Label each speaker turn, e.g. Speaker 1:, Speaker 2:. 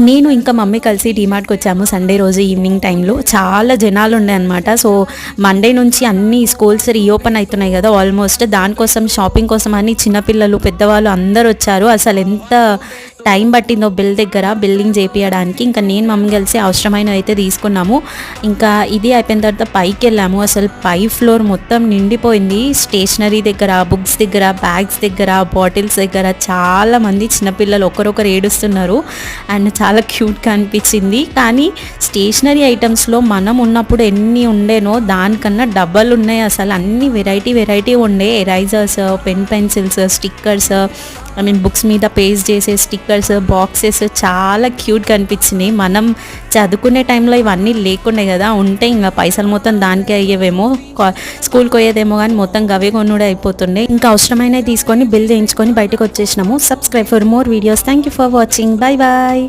Speaker 1: నేను ఇంకా మమ్మీ కలిసి డీమార్ట్కి వచ్చాము సండే రోజు ఈవినింగ్ టైంలో. చాలా జనాలు ఉండే అనమాట. సో మండే నుంచి అన్ని స్కూల్స్ రీఓపెన్ అవుతున్నాయి కదా ఆల్మోస్ట్. దానికోసం షాపింగ్ కోసం అని చిన్నపిల్లలు పెద్దవాళ్ళు అందరు వచ్చారు. అసలు ఎంత టైం పట్టిందో బిల్డింగ్ చేపియడానికి. ఇంకా నేను మమ్మీ కలిసి అవసరమైనవి అయితే తీసుకున్నాము. ఇంకా ఇది అయిపోయిన తర్వాత పైకి వెళ్ళాము. అసలు పై ఫ్లోర్ మొత్తం నిండిపోయింది. స్టేషనరీ దగ్గర, బుక్స్ దగ్గర, బ్యాగ్స్ దగ్గర, బాటిల్స్ దగ్గర చాలా మంది చిన్నపిల్లలు ఒకరొకరు ఏడుస్తున్నారు. అండ్ చాలా క్యూట్గా అనిపించింది. కానీ స్టేషనరీ ఐటమ్స్లో మనం ఉన్నప్పుడు ఎన్ని ఉండేనో దానికన్నా డబ్బలు ఉన్నాయి. అసలు అన్ని వెరైటీ ఉండే. ఎరైజర్స్, పెన్సిల్స్, స్టిక్కర్స్, బుక్స్ మీద పేస్ట్ చేసే స్టిక్కర్స్, బాక్సెస్ చాలా క్యూట్గా అనిపించినాయి. మనం చదువుకునే టైంలో ఇవన్నీ లేకుండే కదా, ఉంటే ఇంకా పైసలు మొత్తం దానికే అయ్యేవేమో, స్కూల్కి పోయేదేమో కానీ మొత్తం గవే కొనుడే అయిపోతుండే. ఇంకా అవసరమైనవి తీసుకొని బిల్ చేయించుకొని బయటకు వచ్చేసినాము. Subscribe for more videos. Thank you for watching. Bye bye.